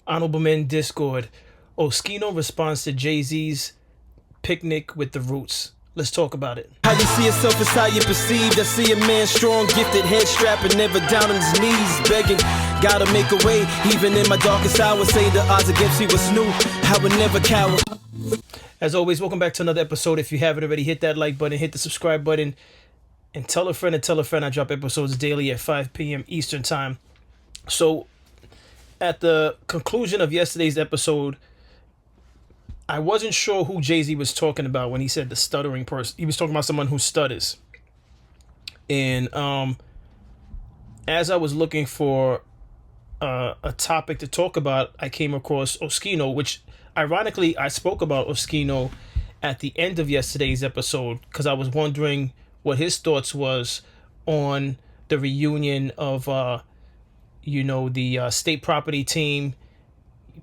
Honorable Men Discord. Oschino responds to Jay-Z's Picnic with the Roots. Let's talk about it. How you see yourself is how you perceived. I see a man strong, gifted, head strapping, never down on his knees, begging. Gotta make a way, even in my darkest hour. Say the odds against me was new. I would never cower. As always, welcome back to another episode. If you haven't already, hit that like button, hit the subscribe button, and tell a friend and tell a friend I drop episodes daily at 5 p.m. Eastern Time. So, at the conclusion of yesterday's episode, I wasn't sure who Jay-Z was talking about when he said the stuttering person. He was talking about someone who stutters. And as I was looking for a topic to talk about, I came across Oschino, which ironically I spoke about Oschino at the end of yesterday's episode because I was wondering what his thoughts was on the reunion of, the state property team.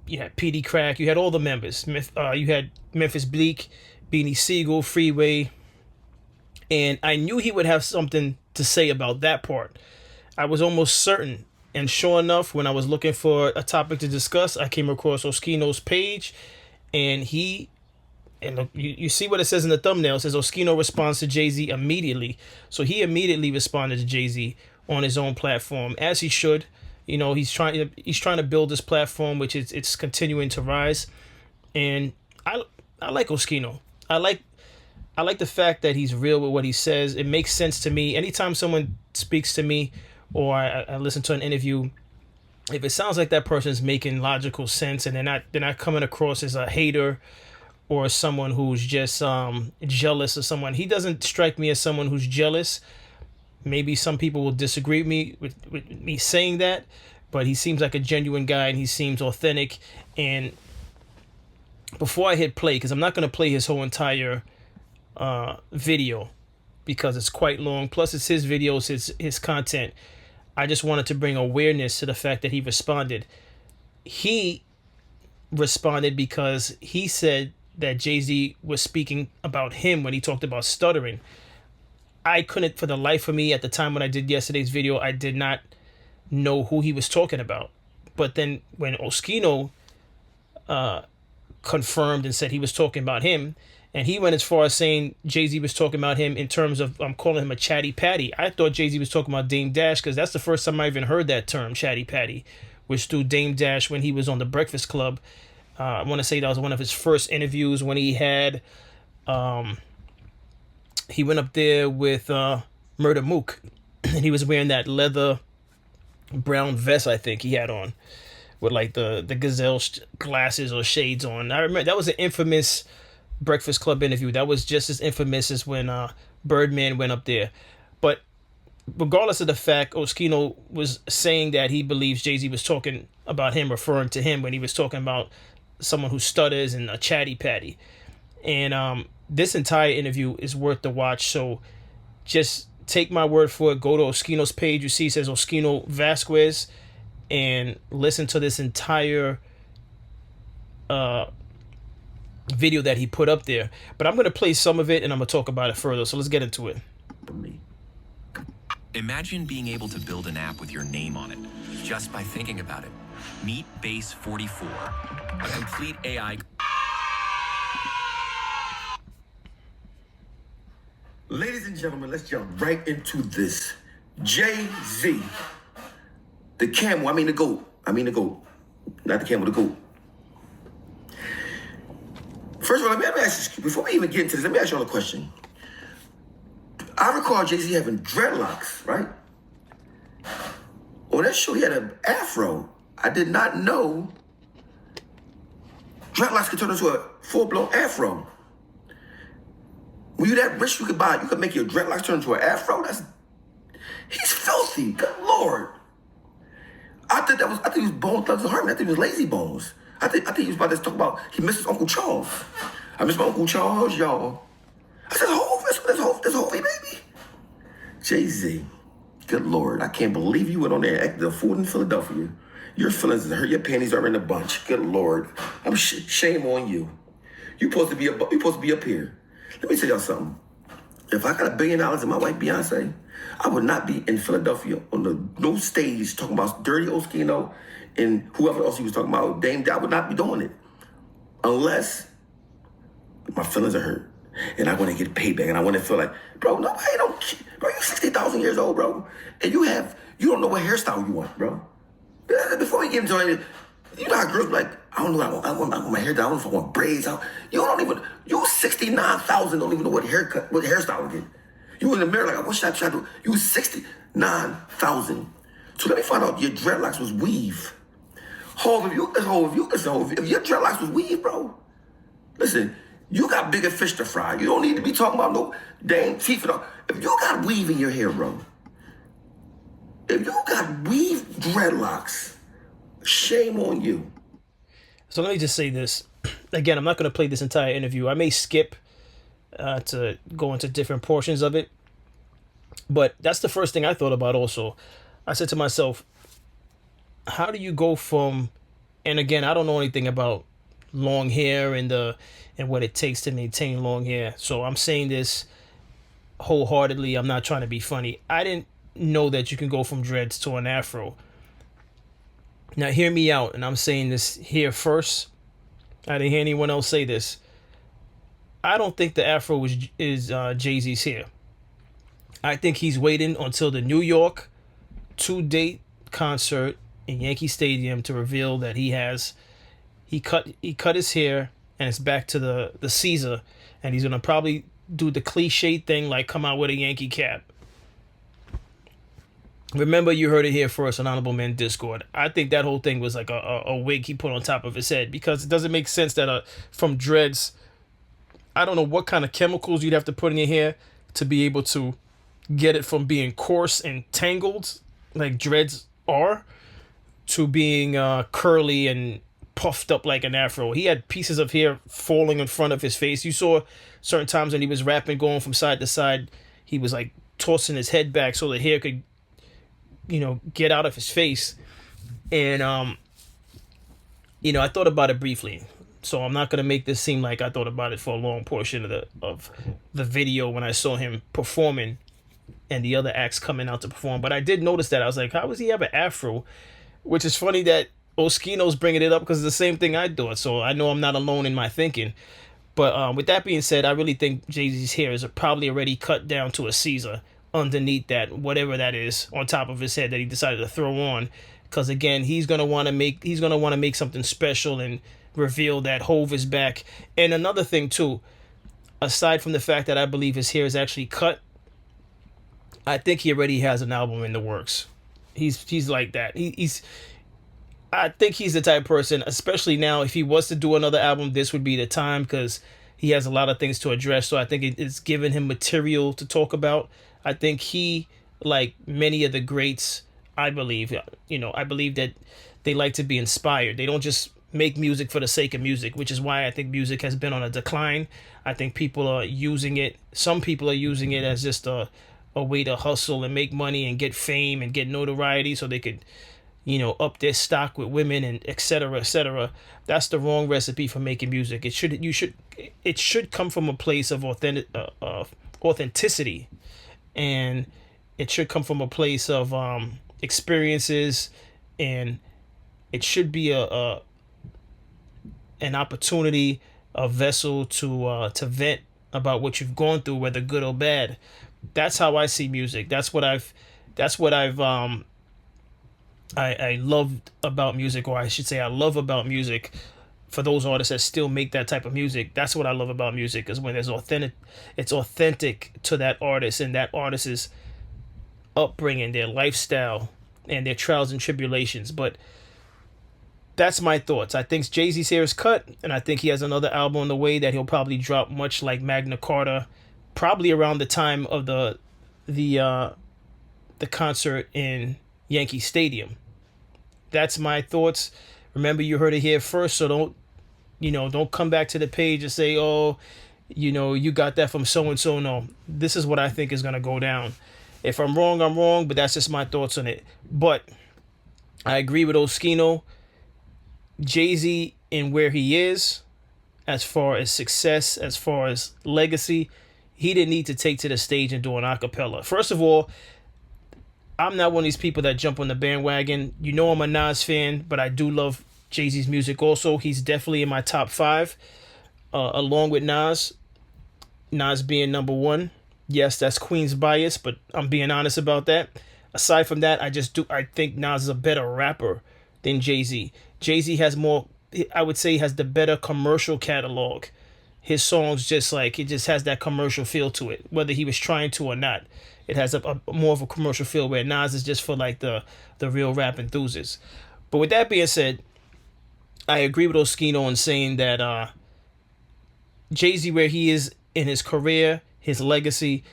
You had PD Crack, you had all the members. You had Memphis Bleak, Beanie Siegel, Freeway. And I knew he would have something to say about that part. I was almost certain. And sure enough, when I was looking for a topic to discuss, I came across Oschino's page. And you see what it says in the thumbnail. It says Oschino responds to Jay-Z immediately. So he immediately responded to Jay-Z on his own platform, as he should. You know, he's trying to build this platform, which it's continuing to rise, and I like Oschino. I like the fact that he's real with what he says. It makes sense to me. Anytime someone speaks to me, or I listen to an interview, if it sounds like that person's making logical sense, and they're not coming across as a hater or someone who's just jealous of someone. He doesn't strike me as someone who's jealous. Maybe some people will disagree with me saying that, but he seems like a genuine guy and he seems authentic. And before I hit play, because I'm not going to play his whole entire video because it's quite long, plus it's his videos, his content, I just wanted to bring awareness to the fact that he responded. He responded because he said that Jay-Z was speaking about him when he talked about stuttering. I couldn't, for the life of me, at the time when I did yesterday's video, I did not know who he was talking about. But then when Oschino confirmed and said he was talking about him, and he went as far as saying Jay-Z was talking about him in terms of calling him a chatty patty. I thought Jay-Z was talking about Dame Dash because that's the first time I even heard that term, chatty patty, which through Dame Dash when he was on the Breakfast Club. I want to say that was one of his first interviews when he had... he went up there with Murder Mook, and he was wearing that leather brown vest, I think he had on, with like the gazelle glasses or shades on. I remember that was an infamous Breakfast Club interview. That was just as infamous as when Birdman went up there. But regardless of the fact, Oschino was saying that he believes Jay-Z was talking about him, referring to him when he was talking about someone who stutters and a chatty patty. And this entire interview is worth the watch, so just take my word for it. Go to Oschino's page. You see it says Oschino Vasquez, and listen to this entire video that he put up there. But I'm going to play some of it, and I'm going to talk about it further, so let's get into it. Imagine being able to build an app with your name on it, just by thinking about it. Meet Base 44, a complete AI... Ladies and gentlemen, let's jump right into this. Jay-Z, the camel, the goat. Not the camel, the goat. First of all, let me ask you, before we even get into this, let me ask you all a question. I recall Jay-Z having dreadlocks, right? On that show, he had an afro. I did not know dreadlocks could turn into a full-blown afro. When you that rich, you could make your dreadlocks turn into an afro. He's filthy. Good Lord. I think he was Bone Thugs and Harmony. I think it was Lazy Bones. I think he was about to talk about he missed his Uncle Charles. I miss my Uncle Charles, y'all. I said, that's Hovey, baby. Jay-Z. Good Lord. I can't believe you went on there and acted a fool in Philadelphia. Your feelings hurt. Your panties are in a bunch. Good Lord. Shame on you. You supposed to be up here. Let me tell y'all something. If I got $1 billion and my wife Beyonce, I would not be in Philadelphia on no stage talking about Dirty Oschino and whoever else he was talking about, Dame. I would not be doing it unless my feelings are hurt and I want to get payback and I want to feel like, bro, nobody don't, bro, you're 60,000 years old, bro, and you don't know what hairstyle you want, bro. Before we get into it, you know how girls be like, I don't know, I want my hair down. I don't know if I want braids out. You 69,000 don't even know what hairstyle to get. You in the mirror like, what should I do? You 69,000. So let me find out your dreadlocks was weave. If your dreadlocks was weave, bro, listen, you got bigger fish to fry. You don't need to be talking about no dang teeth and all. If you got weave in your hair, bro, if you got weave dreadlocks, shame on you. So let me just say this. Again, I'm not going to play this entire interview. I may skip to go into different portions of it. But that's the first thing I thought about also. I said to myself, how do you go from, and again, I don't know anything about long hair and what it takes to maintain long hair. So I'm saying this wholeheartedly. I'm not trying to be funny. I didn't know that you can go from dreads to an afro. Now hear me out, and I'm saying this here first. I didn't hear anyone else say this. I don't think the afro is Jay-Z's hair. I think he's waiting until the New York 2-date concert in Yankee Stadium to reveal that he cut his hair and it's back to the Caesar, and he's gonna probably do the cliche thing like come out with a Yankee cap. Remember, you heard it here first on Honorable Men Discord. I think that whole thing was like a wig he put on top of his head, because it doesn't make sense that from dreads, I don't know what kind of chemicals you'd have to put in your hair to be able to get it from being coarse and tangled like dreads are to being curly and puffed up like an afro. He had pieces of hair falling in front of his face. You saw certain times when he was rapping, going from side to side, he was like tossing his head back so the hair could, get out of his face. And I thought about it briefly, so I'm not gonna make this seem like I thought about it for a long portion of the video when I saw him performing and the other acts coming out to perform. But I did notice that. I was like, how does he have an afro? Which is funny that Oschino's bringing it up, because it's the same thing I thought, so I know I'm not alone in my thinking. But with that being said, I really think Jay-Z's hair is probably already cut down to a Caesar underneath that, whatever that is, on top of his head that he decided to throw on. Because again, he's gonna want to make something special and reveal that Hove is back. And another thing too, aside from the fact that I believe his hair is actually cut, I think he already has an album in the works. He's like that. I think he's the type of person, especially now, if he was to do another album, this would be the time, because he has a lot of things to address. So I think it's given him material to talk about. I think he, like many of the greats, I believe that they like to be inspired. They don't just make music for the sake of music, which is why I think music has been on a decline. I think people are using it. Some people are using it as just a way to hustle and make money and get fame and get notoriety so they could, up their stock with women and et cetera, et cetera. That's the wrong recipe for making music. It should come from a place of authenticity, and it should come from a place of experiences, and it should be an opportunity, a vessel to vent about what you've gone through, whether good or bad. That's how I see music. That's what I've I loved about music, or I should say I love about music, for those artists that still make that type of music. That's what I love about music, is when it's authentic to that artist and that artist's upbringing, their lifestyle, and their trials and tribulations. But that's my thoughts. I think Jay-Z's hair is cut, and I think he has another album on the way that he'll probably drop, much like Magna Carta, probably around the time of the concert in Yankee Stadium. That's my thoughts. Remember, you heard it here first, so don't come back to the page and say, oh, you got that from so and so. No, this is what I think is gonna go down. If I'm wrong, I'm wrong, but that's just my thoughts on it. But I agree with Oschino. Jay-Z, in where he is, as far as success, as far as legacy, he didn't need to take to the stage and do an acapella. First of all, I'm not one of these people that jump on the bandwagon. You know I'm a Nas fan, but I do love Jay-Z's music also. He's definitely in my top 5, along with Nas. Nas being number 1. Yes, that's Queen's bias, but I'm being honest about that. Aside from that, I think Nas is a better rapper than Jay-Z. Jay-Z has more, I would say, has the better commercial catalog. His songs it just has that commercial feel to it, whether he was trying to or not. It has a more of a commercial feel, where Nas is just for like the real rap enthusiasts. But with that being said, I agree with Oschino in saying that Jay-Z, where he is in his career, his legacy,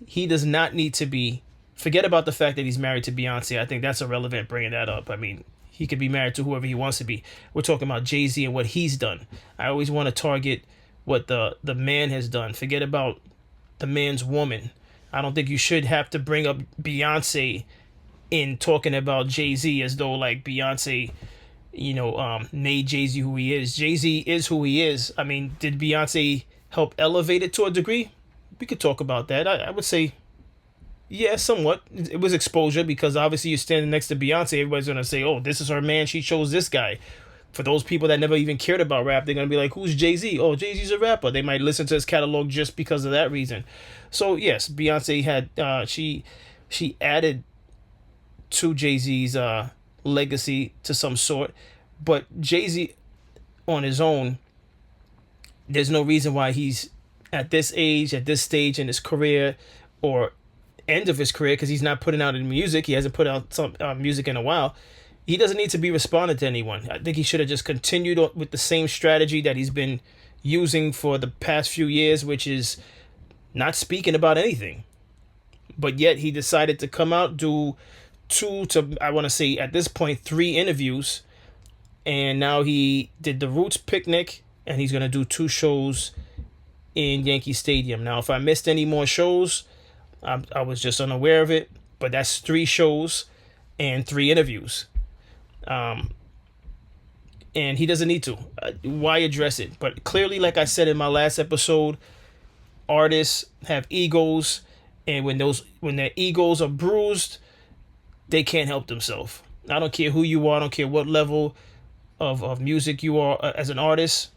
he does not need to be. Forget about the fact that he's married to Beyonce. I think that's irrelevant bringing that up. I mean, he could be married to whoever he wants to be. We're talking about Jay-Z and what he's done. I always want to target what the man has done. Forget about the man's woman. I don't think you should have to bring up Beyonce in talking about Jay-Z as though like Beyonce, made Jay-Z who he is. Jay-Z is who he is. I mean, did Beyonce help elevate it to a degree? We could talk about that. I would say, yeah, somewhat. It was exposure, because obviously you're standing next to Beyonce. Everybody's going to say, oh, this is her man. She chose this guy. For those people that never even cared about rap, they're going to be like, who's Jay-Z? Oh, Jay-Z's a rapper. They might listen to his catalog just because of that reason. So, yes, Beyonce had, she added to Jay-Z's legacy to some sort. But Jay-Z on his own, there's no reason why he's at this age, at this stage in his career, or end of his career, because he's not putting out any music. He hasn't put out some music in a while. He doesn't need to be responding to anyone. I think he should have just continued with the same strategy that he's been using for the past few years, which is not speaking about anything. But yet he decided to come out, do 2 to, I want to say at this point, 3 interviews. And now he did the Roots picnic, and he's going to do 2 shows in Yankee Stadium. Now, if I missed any more shows, I was just unaware of it. But that's 3 shows and 3 interviews. And he doesn't need to. Why address it? But clearly, like I said in my last episode, artists have egos, and when their egos are bruised, they can't help themselves. I don't care who you are. I don't care what level of music you are as an artist.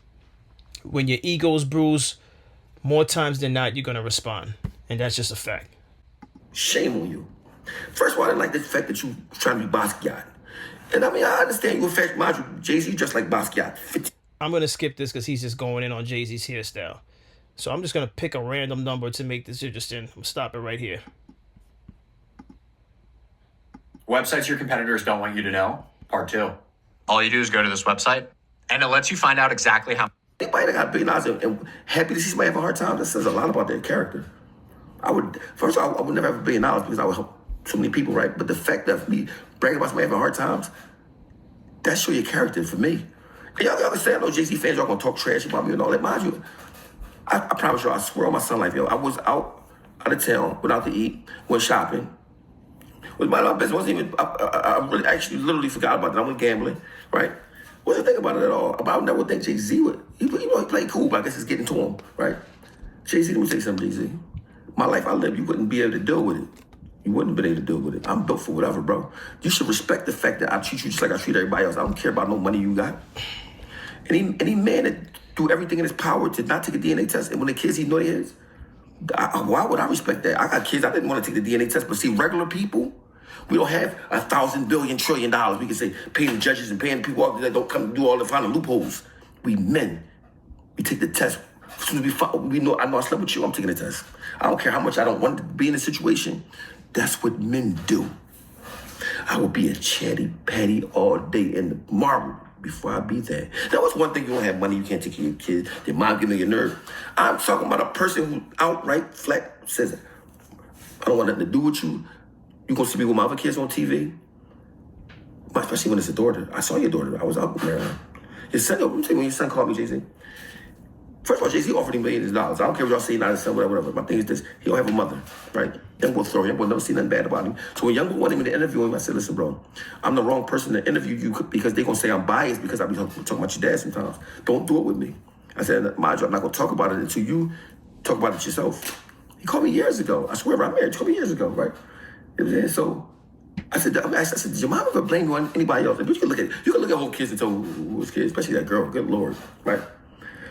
When your ego's bruised, more times than not, you're going to respond. And that's just a fact. Shame on you. First of all, I didn't like the fact that you trying to be Basquiat. And I mean, I understand you affect Jay-Z just like Basquiat. I'm going to skip this because he's just going in on Jay-Z's hairstyle. So I'm just going to pick a random number to make this interesting. I'm stop it right here. Websites your competitors don't want you to know, part 2. All you do is go to this website, and it lets you find out exactly how. Anybody that got $1 billion and happy to see somebody have a hard time, that says a lot about their character. I would never have $1 billion because I would help so many people, right? But the fact of me bragging about somebody having hard times, that show your character for me. And y'all understand, those Jay-Z fans, y'all gonna talk trash about me and all that. Mind you, I promise y'all, I swear on my son life, yo, I was out of town, went out to eat, went shopping. Was my business. Wasn't even. I really actually literally forgot about that. I went gambling, right? Wasn't thinking about it at all. But I would never think Jay-Z would. He played cool, but I guess it's getting to him, right? Jay-Z, let me say something, Jay-Z. My life I lived, you wouldn't be able to deal with it. You wouldn't have been able to deal with it. I'm built for whatever, bro. You should respect the fact that I treat you just like I treat everybody else. I don't care about no money you got. Any man that do everything in his power to not take a DNA test, and when the kids he know they is, why would I respect that? I got kids, I didn't want to take the DNA test, but see, regular people, we don't have $1,000 billion trillion. We can say paying the judges and paying the people that don't come do all the final loopholes. We men, we take the test. As soon as we know, I know I slept with you, I'm taking the test. I don't care how much I don't want to be in a situation. That's what men do. I will be a chatty patty all day in the marble before I be there. That was one thing. You don't have money, you can't take care of your kids. Your mom giving you a nerve. I'm talking about a person who outright flat says, I don't want nothing to do with you. You gonna see me with my other kids on TV? Especially when it's a daughter. I saw your daughter. I was out with Maryland. Your son, let me tell you, when your son called me, Jay-Z. First of all, Jay-Z offered him millions of dollars. I don't care what y'all say, not his son, whatever. My thing is this, he don't have a mother, right? Young boy throw him, boy never see nothing bad about him. So when young boy wanted me to interview him, I said, listen, bro, I'm the wrong person to interview you because they gonna say I'm biased because I be talking about your dad sometimes. Don't do it with me. I said, mind you, I'm not gonna talk about it until you talk about it yourself. He called me years ago. I swear, I'm married. He called me years ago, right? So I said, did your mom ever blame you on anybody else? But you can look at whole kids and tell who was kids, especially that girl. Good Lord, right?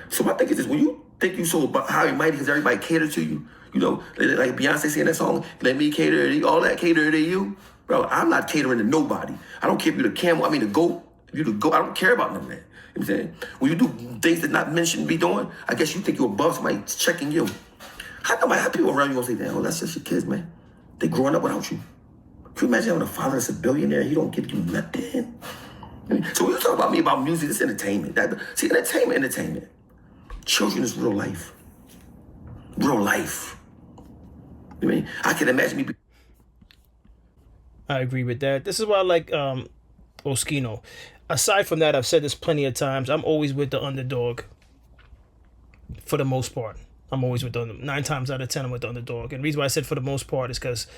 So my thing is this: when you think you so high and mighty because everybody cater to you, you know, like Beyonce saying that song, "Let me cater to you," all that cater to you, bro. I'm not catering to nobody. I don't care if you're the camel. I mean the goat. If you the goat, I don't care about none of that. You know what I'm saying? When you do things that not men shouldn't be doing, I guess you think you're above somebody checking you. How people around you gonna say, "Damn, oh, that's just your kids, man. They growing up without you." Can you imagine having a father that's a billionaire? He don't give you nothing. I mean, so when you talk about me about music, it's entertainment. Entertainment. Children is real life. Real life. I mean, I can imagine me. I agree with that. This is why I like Oschino. Aside from that, I've said this plenty of times. I'm always with the underdog. For the most part, I'm always with the 9 times out of 10. I'm with the underdog, and the reason why I said for the most part is because,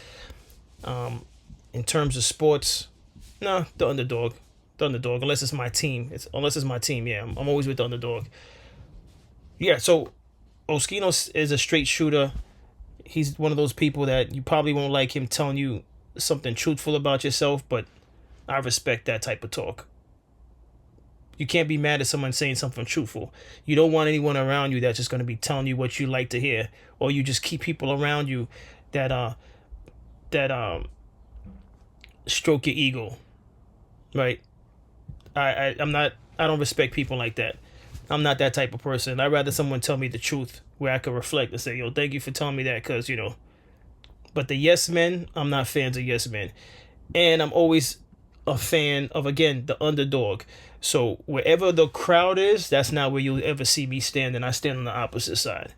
in terms of sports, no, the underdog. Unless it's my team. Yeah, I'm always with the underdog. Yeah, so Oschino is a straight shooter. He's one of those people that you probably won't like him telling you something truthful about yourself, but I respect that type of talk. You can't be mad at someone saying something truthful. You don't want anyone around you that's just going to be telling you what you like to hear, or you just keep people around you that stroke your ego, right? I don't respect people like that. I'm not that type of person. I'd rather someone tell me the truth where I could reflect and say, yo, thank you for telling me that, because, you know. But the yes men, I'm not fans of yes men. And I'm always a fan of, again, the underdog. So wherever the crowd is, that's not where you'll ever see me standing. I stand on the opposite side.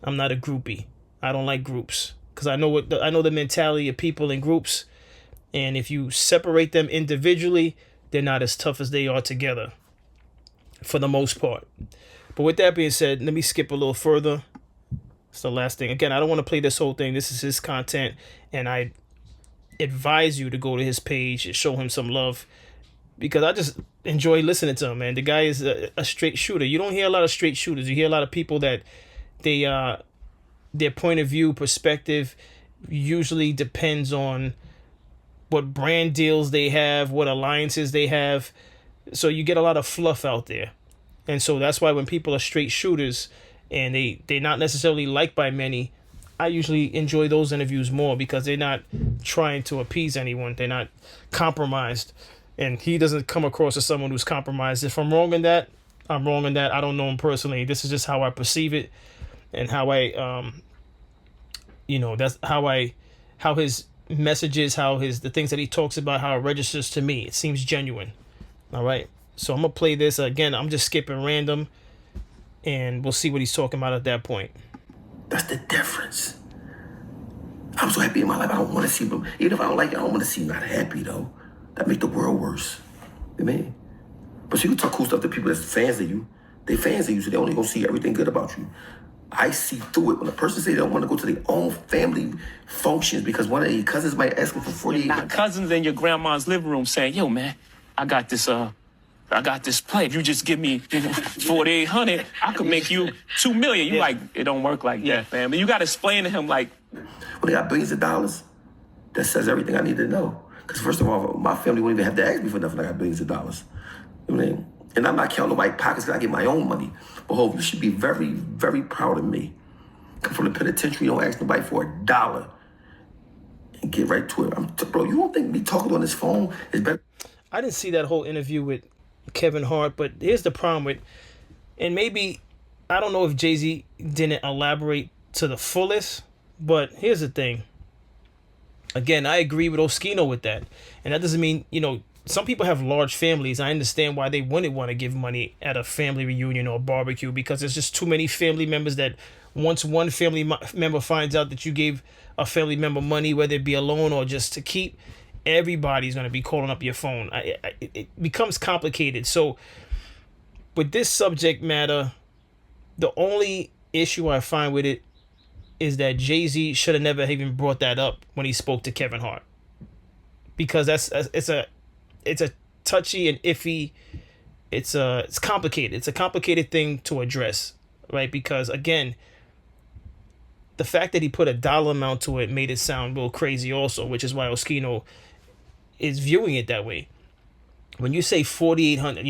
I'm not a groupie. I don't like groups because I know the mentality of people in groups. And if you separate them individually, they're not as tough as they are together, for the most part. But with that being said, let me skip a little further. It's the last thing. Again, I don't want to play this whole thing. This is his content, and I advise you to go to his page and show him some love, because I just enjoy listening to him, man. The guy is a straight shooter. You don't hear a lot of straight shooters. You hear a lot of people that their point of view, perspective usually depends on what brand deals they have, what alliances they have. So you get a lot of fluff out there. And so that's why when people are straight shooters and they're not necessarily liked by many, I usually enjoy those interviews more, because they're not trying to appease anyone. They're not compromised. And he doesn't come across as someone who's compromised. If I'm wrong in that, I'm wrong in that. I don't know him personally. This is just how I perceive it, and how that's how his messages, the things that he talks about, how it registers to me. It seems genuine. All right. So I'm going to play this. Again, I'm just skipping random, and we'll see what he's talking about at that point. That's the difference. I'm so happy in my life. I don't want to see them. Even if I don't like it, I don't want to see you not happy, though. That make the world worse. You know what I mean? But you can talk cool stuff to people that's fans of you. They fans of you, so they only gonna see everything good about you. I see through it. When a person say they don't want to go to their own family functions because one of their cousins might ask them for 48. Not cousins in your grandma's living room saying, yo, man, I got this play. If you just give me 4,800, I could make you $2 million. You like, it don't work like that, fam. But you got to explain to him, like, when they got billions of dollars, that says everything I need to know. Because first of all, my family wouldn't even have to ask me for nothing. I got billions of dollars. You know what I mean? And I'm not counting nobody's pockets because I get my own money. But Hov, you should be very, very proud of me. Come from the penitentiary, don't ask nobody for $1 and get right to it. Bro, you don't think me talking on this phone is better? I didn't see that whole interview with Kevin Hart, but here's the problem with, and maybe, I don't know if Jay-Z didn't elaborate to the fullest, but here's the thing. Again, I agree with Oschino with that. And that doesn't mean, some people have large families. I understand why they wouldn't want to give money at a family reunion or barbecue, because there's just too many family members that once one family member finds out that you gave a family member money, whether it be a loan or just to keep, everybody's going to be calling up your phone. It becomes complicated. So with this subject matter, the only issue I find with it is that Jay-Z should have never even brought that up when he spoke to Kevin Hart, because it's a touchy and iffy. It's complicated. It's a complicated thing to address, right? Because again, the fact that he put a dollar amount to it made it sound real crazy also, which is why Oschino is viewing it that way. When you say 4,800,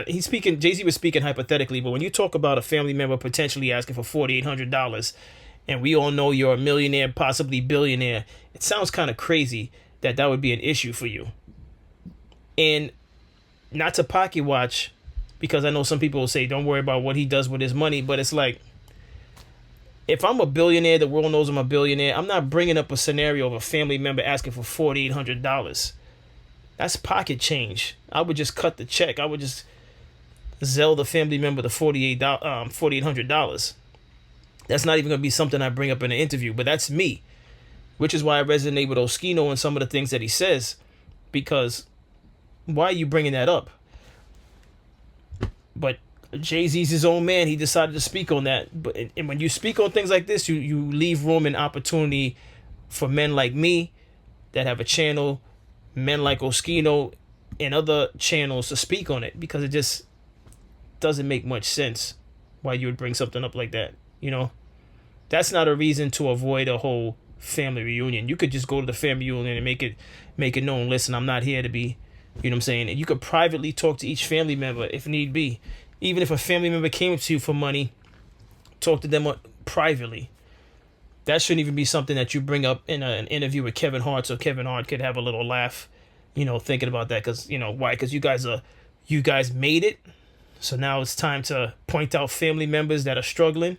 he's speaking. Jay-Z was speaking hypothetically, but when you talk about a family member potentially asking for $4,800, and we all know you're a millionaire, possibly billionaire, it sounds kind of crazy that would be an issue for you. And not to pocket watch, because I know some people will say, don't worry about what he does with his money, but it's like, if I'm a billionaire, the world knows I'm a billionaire, I'm not bringing up a scenario of a family member asking for $4,800. That's pocket change. I would just cut the check. I would just Zelle the family member the $4,800. That's not even going to be something I bring up in an interview, but that's me, which is why I resonate with Oschino and some of the things that he says, because why are you bringing that up? But Jay-Z's his own man. He decided to speak on that. But and when you speak on things like this, you leave room and opportunity for men like me that have a channel, men like Oschino and other channels to speak on it, because it just doesn't make much sense why you would bring something up like that. That's not a reason to avoid a whole family reunion. You could just go to the family reunion and make it known, listen, I'm not here to be, you know what I'm saying? And you could privately talk to each family member if need be. Even if a family member came to you for money, talk to them privately. That shouldn't even be something that you bring up in an interview with Kevin Hart, so Kevin Hart could have a little laugh, thinking about that. Because, why? Because you guys made it. So now it's time to point out family members that are struggling.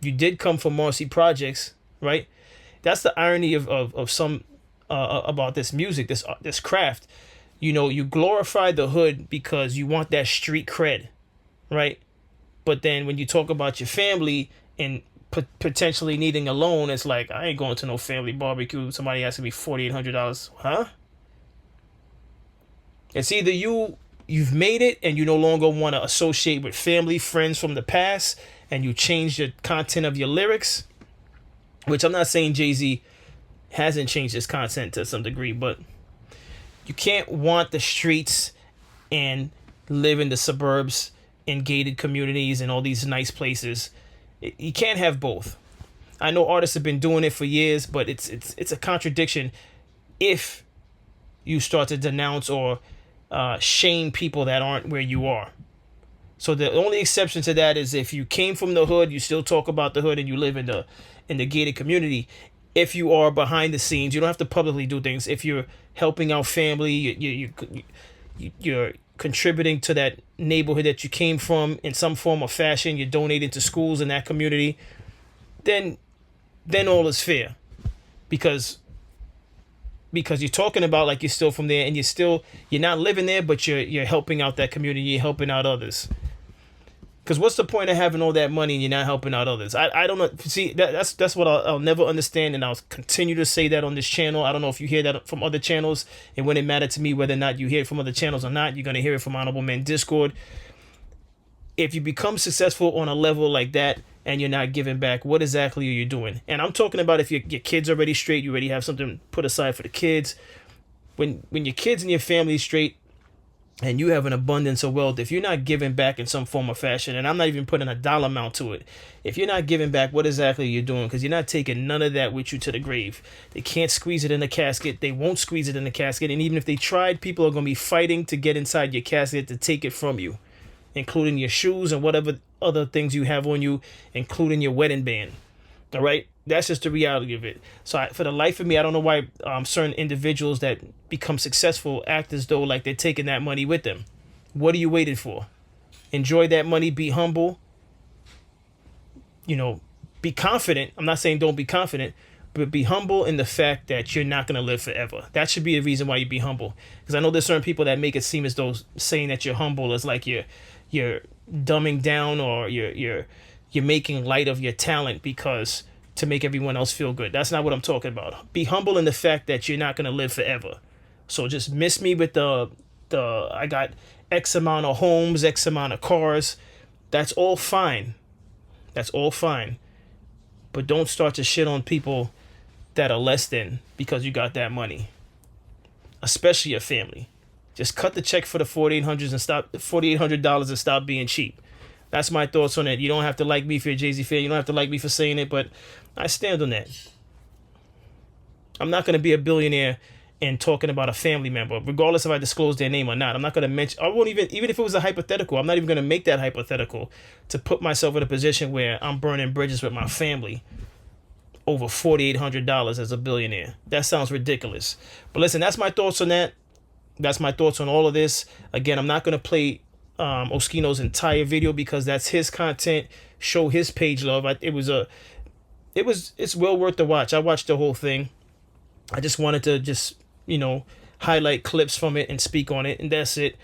You did come from Marcy Projects, right? That's the irony of some about this music, this craft. You glorify the hood because you want that street cred, right? But then when you talk about your family and potentially needing a loan, it's like, I ain't going to no family barbecue. Somebody asking me $4,800, huh? It's either you've made it and you no longer want to associate with family, friends from the past, and you change the content of your lyrics, which I'm not saying Jay-Z hasn't changed his content to some degree, but you can't want the streets and live in the suburbs in gated communities and all these nice places. You can't have both. I know artists have been doing it for years, but it's a contradiction if you start to denounce or shame people that aren't where you are. So the only exception to that is if you came from the hood, you still talk about the hood, and you live in the gated community. If you are behind the scenes, you don't have to publicly do things. If you're helping out family, you're contributing to that neighborhood that you came from in some form or fashion, you're donating to schools in that community, then all is fair. Because you're talking about like you're still from there, and you're not living there, but you're helping out that community, you're helping out others. Because what's the point of having all that money and you're not helping out others? I don't know. See, that's what I'll never understand, and I'll continue to say that on this channel. I don't know if you hear that from other channels. It wouldn't matter to me whether or not you hear it from other channels or not. You're going to hear it from Honorable Men Discord. If you become successful on a level like that and you're not giving back, what exactly are you doing? And I'm talking about if your kids are already straight, you already have something put aside for the kids. When your kids and your family straight, and you have an abundance of wealth, if you're not giving back in some form or fashion, and I'm not even putting a dollar amount to it, if you're not giving back, what exactly are you doing? Because you're not taking none of that with you to the grave. They can't squeeze it in the casket. They won't squeeze it in the casket. And even if they tried, people are going to be fighting to get inside your casket to take it from you, including your shoes and whatever other things you have on you, including your wedding band. All right? That's just the reality of it. So for the life of me, I don't know why certain individuals that become successful act as though like they're taking that money with them. What are you waiting for? Enjoy that money. Be humble. Be confident. I'm not saying don't be confident, but be humble in the fact that you're not going to live forever. That should be a reason why you be humble. Because I know there's certain people that make it seem as though saying that you're humble is like you're dumbing down, or you're making light of your talent because to make everyone else feel good. That's not what I'm talking about. Be humble in the fact that you're not going to live forever. So just miss me with the I got X amount of homes, X amount of cars. That's all fine. That's all fine. But don't start to shit on people that are less than because you got that money. Especially your family. Just cut the check for the $4,800 and stop being cheap. That's my thoughts on it. You don't have to like me if you're a Jay-Z fan. You don't have to like me for saying it, but I stand on that. I'm not going to be a billionaire and talking about a family member, regardless if I disclose their name or not. I'm not going to mention, I won't even if it was a hypothetical, I'm not even going to make that hypothetical to put myself in a position where I'm burning bridges with my family over $4,800 as a billionaire. That sounds ridiculous. But listen, that's my thoughts on that. That's my thoughts on all of this. Again, I'm not going to play Oschino's entire video because that's his content. Show his page love. It's well worth the watch. I watched the whole thing. I just wanted to highlight clips from it and speak on it, and that's it.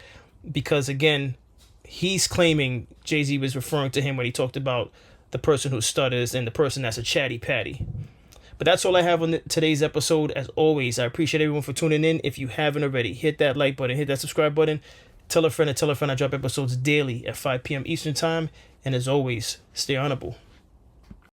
Because again, he's claiming Jay-Z was referring to him when he talked about the person who stutters and the person that's a chatty patty. But that's all I have on today's episode. As always, I appreciate everyone for tuning in. If you haven't already, hit that like button, hit that subscribe button. Tell a friend and tell a friend I drop episodes daily at 5 p.m. Eastern Time. And as always, stay honorable.